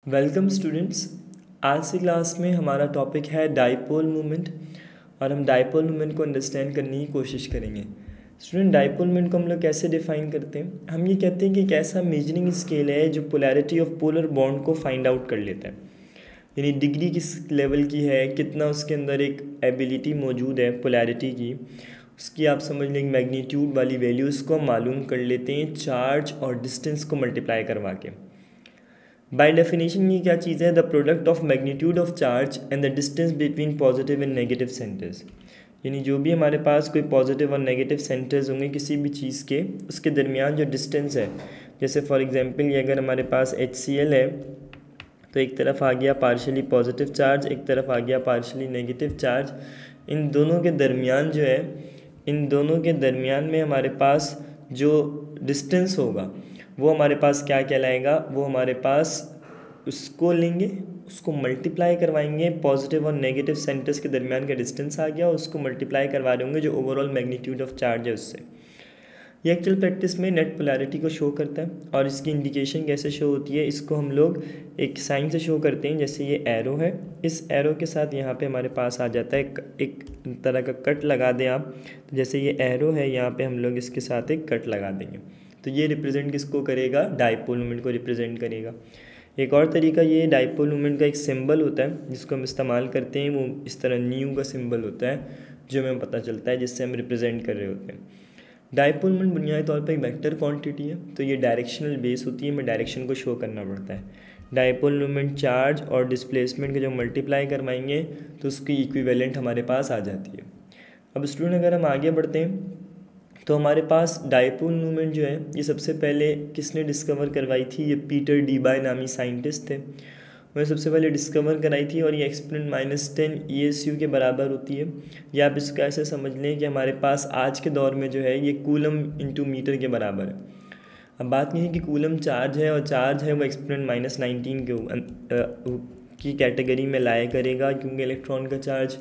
Welcome students. आज की class में हमारा टॉपिक है डाइपोल मोमेंट और हम डाइपोल मोमेंट को अंडरस्टैंड करने की कोशिश करेंगे। स्टूडेंट, डाइपोल मोमेंट को हम लोग कैसे डिफाइन करते हैं? हम ये कहते हैं कि एक ऐसा मेजरिंग स्केल है जो पोलैरिटी ऑफ पोलर बॉन्ड को फाइंड आउट कर लेता है, यानी डिग्री किस लेवल की है, कितना उसके अंदर एक एबिलिटी मौजूद है पोलैरिटी की, उसकी आप समझ लें मैग्नीट्यूड वाली वैल्यूज़ को हम मालूम कर लेते हैं चार्ज और डिस्टेंस को मल्टीप्लाई करवा के। बाय डेफिनेशन ये क्या चीज़ है? The product of magnitude of charge and the distance between positive and negative centres, यानी जो भी हमारे पास कोई पॉजिटिव और नेगेटिव सेंटर्स होंगे किसी भी चीज़ के, उसके दरमियान जो डिस्टेंस है, जैसे फॉर एग्जांपल ये अगर हमारे पास HCl है तो एक तरफ आ गया पार्शियली पॉजिटिव चार्ज, एक तरफ आ गया पार्शियली नेगेटिव चार्ज। इन दोनों के दरमियान जो है, इन दोनों के दरमियान में हमारे पास जो डिस्टेंस होगा वो हमारे पास क्या कहलाएगा? वो हमारे पास उसको लेंगे, उसको मल्टीप्लाई करवाएंगे, पॉजिटिव और नेगेटिव सेंटर्स के दरमियान का डिस्टेंस आ गया, उसको मल्टीप्लाई करवा रहे होंगे जो ओवरऑल मैग्नीट्यूड ऑफ चार्ज है उससे। ये एक्चुअल प्रैक्टिस में नेट पोलैरिटी को शो करता है और इसकी इंडिकेशन कैसे शो होती है, इसको हम लोग एक साइन से शो करते हैं। जैसे ये एरो है, इस एरो के साथ यहाँ पे हमारे पास आ जाता है एक तरह का कट लगा दें आप, तो जैसे ये एरो है यहाँ पे हम लोग इसके साथ एक कट लगा देंगे, तो ये रिप्रेजेंट किसको करेगा? डाइपोल मोमेंट को रिप्रेजेंट करेगा। एक और तरीका ये डाइपोल मोमेंट का एक सिंबल होता है जिसको हम इस्तेमाल करते हैं, वो इस तरह न्यू का सिंबल होता है जो हमें पता चलता है, जिससे हम रिप्रेजेंट कर रहे होते हैं। डाइपोल मोमेंट बुनियादी तौर पर एक वेक्टर क्वांटिटी है, तो ये डायरेक्शनल बेस होती है, हमें डायरेक्शन को शो करना पड़ता है। डाइपोल मोमेंट चार्ज और डिस्प्लेसमेंट के जो मल्टीप्लाई करवाएंगे तो उसकी इक्विवेलेंट हमारे पास आ जाती है। अब स्टूडेंट अगर हम आगे बढ़ते हैं तो हमारे पास डाइपोल मोमेंट जो है ये सबसे पहले किसने डिस्कवर करवाई थी? ये पीटर डीबाय नामी साइंटिस्ट थे, उन्होंने सबसे पहले डिस्कवर कराई थी और ये एक्सपोनेंट -10 ESU के बराबर होती है। या आप इसको ऐसे समझ लें कि हमारे पास आज के दौर में जो है ये कूलम इंटू मीटर के बराबर है। अब बात नहीं है कि कूलम चार्ज है और चार्ज है वो एक्सपोनेंट -19 की कैटेगरी में लाया करेगा, क्योंकि इलेक्ट्रॉन का चार्ज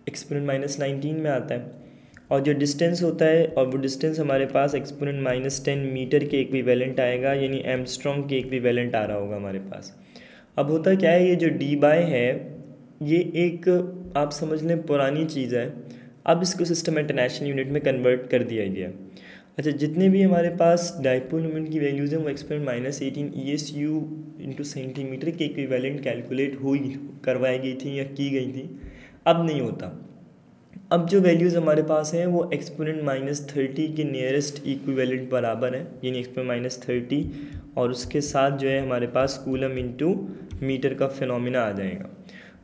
एक्सपोनेंट -19 में आता है, और जो डिस्टेंस होता है और वो डिस्टेंस हमारे पास एक्सपोनेंट -10 मीटर के इक्विवेलेंट आएगा, यानी एमस्ट्रॉन्ग के इक्विवेलेंट आ रहा होगा हमारे पास। अब होता क्या है, ये जो डी बाय है ये एक आप समझ लें पुरानी चीज़ है, अब इसको सिस्टम इंटरनेशनल यूनिट में कन्वर्ट कर दिया गया। अच्छा, जितने भी हमारे पास डाइपोल मोमेंट की वैल्यूज़ हैं वो एक्सपोनेंट -18 ESU इंटू सेंटीमीटर के इक्विवेलेंट कैलकुलेट करवाई गई थी या की गई थी, अब नहीं होता। अब जो वैल्यूज़ हमारे पास हैं वो एक्सपोनेंट -30 के नियरेस्ट इक्विवेलेंट बराबर है, यानी एक्सपोनेंट -30, और उसके साथ जो है हमारे पास कूलम इंटू मीटर का फिनोमिना आ जाएगा।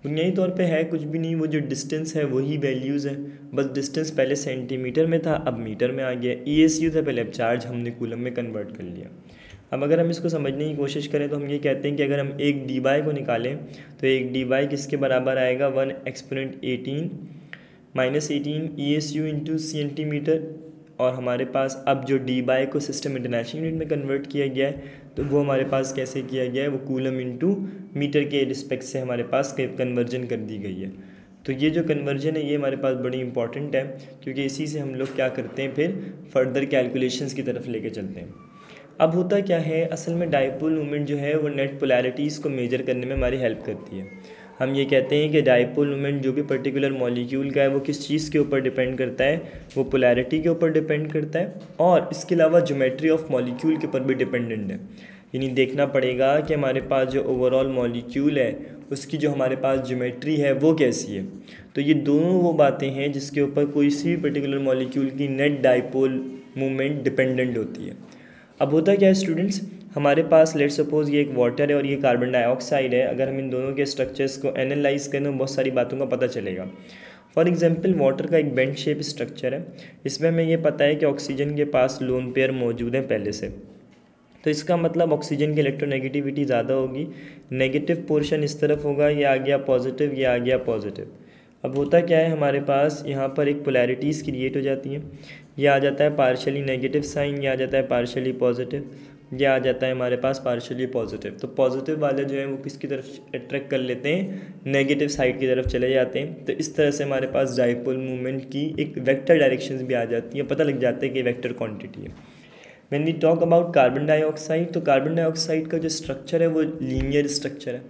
बुनियादी तौर पे है कुछ भी नहीं, वो जो डिस्टेंस है वही वैल्यूज़ है, बस डिस्टेंस पहले सेंटीमीटर में था अब मीटर में आ गया। ESU था पहले, अब चार्ज हमने कूलम में कन्वर्ट कर लिया। अब अगर हम इसको समझने की कोशिश करें तो हम ये कहते हैं कि अगर हम एक डी बाय को निकालें तो एक डी बाय किसके बराबर आएगा? 1 एक्सपोनेंट -18 ESU इंटू सेंटीमीटर, और हमारे पास अब जो डी बाय को सिस्टम इंटरनेशनल यूनिट में कन्वर्ट किया गया है तो वो हमारे पास कैसे किया गया है? वो कूलम इंटू मीटर के रिस्पेक्ट से हमारे पास कन्वर्जन कर दी गई है। तो ये जो कन्वर्जन है ये हमारे पास बड़ी इंपॉर्टेंट है, क्योंकि इसी से हम लोग क्या करते हैं, फिर फर्दर कैलकुलेशंस की तरफ लेके चलते हैं। अब होता क्या है, असल में डाइपोल मोमेंट जो है वो नेट पोलैरिटीज़ को मेजर करने में हमारी हेल्प करती है। हम ये कहते हैं कि डाइपोल मोमेंट जो भी पर्टिकुलर मॉलिक्यूल का है वो किस चीज़ के ऊपर डिपेंड करता है? वो पोलैरिटी के ऊपर डिपेंड करता है, और इसके अलावा ज्योमेट्री ऑफ मॉलिक्यूल के ऊपर भी डिपेंडेंट है। यानी देखना पड़ेगा कि हमारे पास जो ओवरऑल मॉलिक्यूल है उसकी जो हमारे पास ज्योमेट्री है वो कैसी है। तो ये दोनों वो बातें हैं जिसके ऊपर कोई सी भी पर्टिकुलर मॉलिक्यूल की नेट डाइपोल मोमेंट डिपेंडेंट होती है। अब होता क्या है स्टूडेंट्स, हमारे पास लेट सपोज ये एक वाटर है और ये कार्बन डाइऑक्साइड है, अगर हम इन दोनों के स्ट्रक्चर्स को एनालाइज करें तो बहुत सारी बातों का पता चलेगा। फॉर एग्जांपल वाटर का एक बेंड शेप स्ट्रक्चर है, इसमें हमें ये पता है कि ऑक्सीजन के पास लोन पेयर मौजूद है पहले से, तो इसका मतलब ऑक्सीजन की इलेक्ट्रोनेगेटिविटी ज़्यादा होगी, नेगेटिव पोर्शन इस तरफ होगा, ये आ गया पॉजिटिव, ये आ गया पॉजिटिव। अब होता क्या है, हमारे पास यहाँ पर एक पोलैरिटीज़ क्रिएट हो जाती हैं, ये आ जाता है पार्शियली नेगेटिव साइन, ये आ जाता है पार्शियली पॉजिटिव, ये आ जाता है हमारे पास पार्शियली पॉजिटिव। तो पॉजिटिव वाले जो है वो किसकी तरफ अट्रैक्ट कर लेते हैं? नेगेटिव साइड की तरफ चले जाते हैं। तो इस तरह से हमारे पास डाइपोल मूवमेंट की एक वेक्टर डायरेक्शंस भी आ जाती है, पता लग जाता है कि वेक्टर क्वांटिटी है। When we talk about carbon dioxide, तो कार्बन डाइऑक्साइड का जो स्ट्रक्चर है वो लीनियर स्ट्रक्चर है।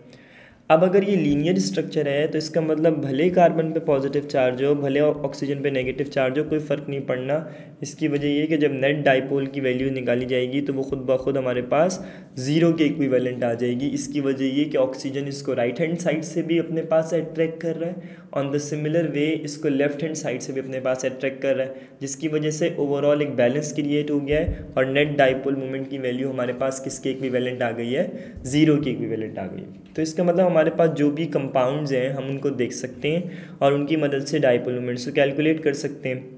अब अगर ये लीनियर स्ट्रक्चर है तो इसका मतलब भले कार्बन पे पॉजिटिव चार्ज हो, भले ऑक्सीजन पे नेगेटिव चार्ज हो, कोई फ़र्क नहीं पड़ना। इसकी वजह ये है कि जब नेट डाइपोल की वैल्यू निकाली जाएगी तो वो खुद ब खुद हमारे पास ज़ीरो के इक्विवेलेंट आ जाएगी। इसकी वजह ये कि ऑक्सीजन इसको राइट हैंड साइड से भी अपने पास अट्रैक्ट कर रहा है, ऑन द सिमिलर वे इसको लेफ्ट हैंड साइड से भी अपने पास अट्रैक्ट कर रहा है, जिसकी वजह से ओवरऑल एक बैलेंस क्रिएट हो गया है और नेट डाइपोल मोमेंट की वैल्यू हमारे पास किसके इक्विवेलेंट आ गई है, ज़ीरो की इक्विवेलेंट आ गई है। तो इसका मतलब हमारे पास जो भी कंपाउंड्स हैं हम उनको देख सकते हैं और उनकी मदद से डाइपोल मोमेंट्स को कैलकुलेट कर सकते हैं।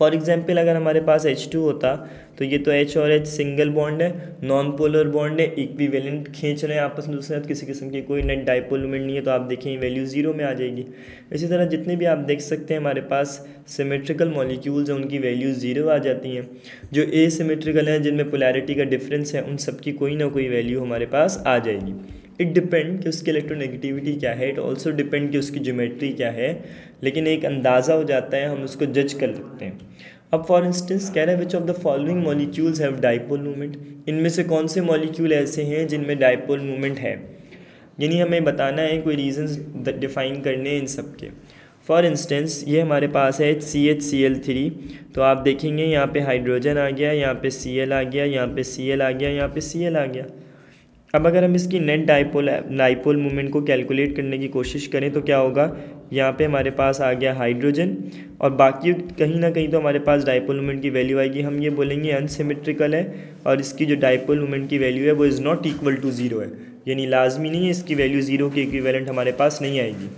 फॉर एग्जांपल अगर हमारे पास H2 होता तो ये तो H और H सिंगल बॉन्ड है, नॉन पोलर बॉन्ड है, इक्विवेलेंट खींच रहे हैं आपस में दूसरे साथ, किसी किस्म की कोई नेट डाइपोल मोमेंट नहीं है, तो आप देखें वैल्यू ज़ीरो में आ जाएगी। इसी तरह जितने भी आप देख सकते हैं हमारे पास सिमेट्रिकल मॉलिक्यूल्स हैं उनकी वैल्यू ज़ीरो आ जाती हैं। जो एसिमेट्रिकल हैं जिनमें पोलैरिटी का डिफरेंस है उन सब की कोई ना कोई वैल्यू हमारे पास आ जाएगी। इट डिपेंड कि उसकी इलेक्ट्रोनेगेटिविटी क्या है, इट ऑल्सो डिपेंड कि उसकी ज्योमेट्री क्या है, लेकिन एक अंदाज़ा हो जाता है, हम उसको जज कर सकते हैं। अब फॉर इंस्टेंस कह रहे हैं which of the following molecules have dipole movement, इनमें से कौन से मॉलिक्यूल ऐसे हैं जिनमें डाइपोल मूवमेंट है, यानी हमें बताना है, कोई रीजंस डिफाइन करने हैं इन सब के। फॉर इंस्टेंस ये हमारे पास है CHCl3, तो आप देखेंगे यहाँ पे हाइड्रोजन आ गया, यहाँ पे Cl आ गया, यहाँ पे Cl आ गया, यहाँ पे Cl आ गया। अब अगर हम इसकी नेट डाइपोल मोमेंट को कैलकुलेट करने की कोशिश करें तो क्या होगा, यहाँ पे हमारे पास आ गया हाइड्रोजन और बाकी कहीं ना कहीं तो हमारे पास डाइपोल मोमेंट की वैल्यू आएगी, हम ये बोलेंगे अनसिमेट्रिकल है और इसकी जो डाइपोल मोमेंट की वैल्यू है वो is not equal to zero है, यानी लाजमी नहीं है इसकी वैल्यू ज़ीरो के इक्विवेलेंट हमारे पास नहीं आएगी।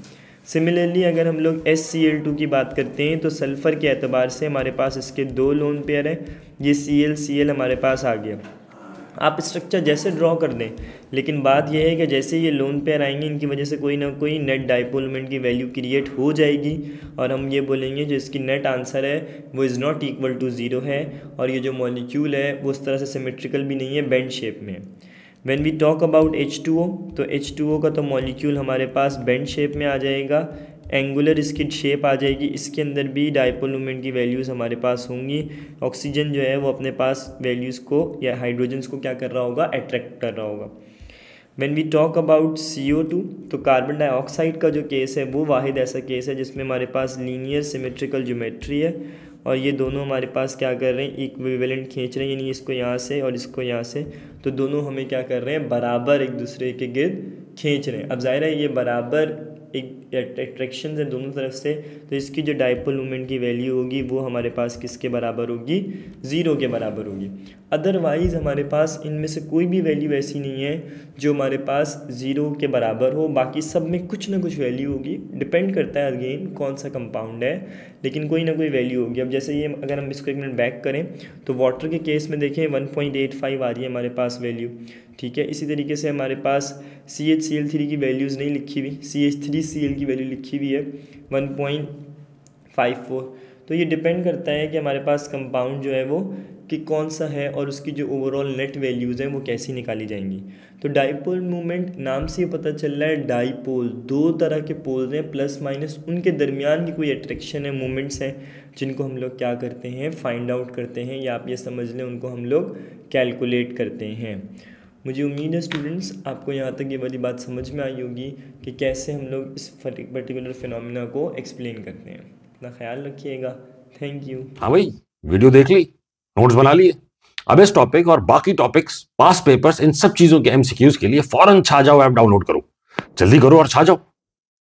सिमिलरली अगर हम लोग SCl2 की बात करते हैं तो सल्फ़र के एतबार से हमारे पास इसके दो लोन पेयर है, ये Cl हमारे पास आ गया। आप स्ट्रक्चर जैसे ड्रॉ कर दें, लेकिन बात यह है कि जैसे ये लोन पेयर आएंगे इनकी वजह से कोई ना कोई नेट डाइपोल मोमेंट की वैल्यू क्रिएट हो जाएगी और हम ये बोलेंगे जो इसकी नेट आंसर है वो is not equal to zero है और ये जो मॉलिक्यूल है वो उस तरह से सिमेट्रिकल भी नहीं है, बेंड शेप में। When we talk about H2O, तो H2O का तो मॉलिक्यूल हमारे पास बेंड शेप में आ जाएगा, एंगुलर इसकी शेप आ जाएगी, इसके अंदर भी डाइपोल मोमेंट की वैल्यूज़ हमारे पास होंगी। ऑक्सीजन जो है वो अपने पास वैल्यूज़ को या हाइड्रोजन्स को क्या कर रहा होगा, अट्रैक्ट कर रहा होगा। When we talk about CO2, तो कार्बन डाइऑक्साइड का जो केस है वो वाहिद ऐसा केस है जिसमें हमारे पास लीनियर सिमेट्रिकल ज्योमेट्री है और ये दोनों हमारे पास क्या कर रहे हैं, इक्विवेलेंट खींच रहे हैं, यानी इसको यहाँ से और इसको यहाँ से, तो दोनों हमें क्या कर रहे हैं, बराबर एक दूसरे के गिर्द खींच रहे हैं। अब जाहिर है ये बराबर एक अट्रैक्शन है दोनों तरफ से, तो इसकी जो डाइपोल मोमेंट की वैल्यू होगी वो हमारे पास किसके बराबर होगी, ज़ीरो के बराबर होगी। अदरवाइज़ हमारे पास इनमें से कोई भी वैल्यू ऐसी नहीं है जो हमारे पास ज़ीरो के बराबर हो, बाकी सब में कुछ ना कुछ वैल्यू होगी, डिपेंड करता है अगेन कौन सा कंपाउंड है, लेकिन कोई ना कोई वैल्यू होगी। अब जैसे ये अगर हम इसको एक मिनट बैक करें तो वाटर के केस में देखें 1.85 आ रही है हमारे पास वैल्यू, ठीक है। इसी तरीके से हमारे पास CHCl3 की वैल्यूज़ नहीं लिखी हुई, CH3Cl की वैल्यू लिखी हुई है 1.54। तो ये डिपेंड करता है कि हमारे पास कंपाउंड जो है वो कि कौन सा है और उसकी जो ओवरऑल नेट वैल्यूज़ हैं वो कैसी निकाली जाएंगी। तो डाइपोल मूवमेंट नाम से पता चल रहा है, डाइपोल दो तरह के पोल्स हैं प्लस माइनस, उनके दरमियान की कोई अट्रैक्शन है, मूवमेंट्स हैं जिनको हम लोग क्या करते हैं, फाइंड आउट करते हैं, या आप ये समझ लें उनको हम लोग कैलकुलेट करते हैं। मुझे उम्मीद है स्टूडेंट्स आपको यहाँ तक ये वाली बात समझ में आई होगी कि कैसे हम लोग इस पर्टिकुलर फिनोमिना को एक्सप्लेन करते हैं। अपना ख्याल रखिएगा, थैंक यू। हाँ भाई, वीडियो देख ली, नोट्स बना लिए। अब इस टॉपिक और बाकी टॉपिक्स, पास्ट पेपर्स, इन सब चीजों के MCQs के लिए फौरन छा जाओ ऐप डाउनलोड करो, जल्दी करो और छा जाओ।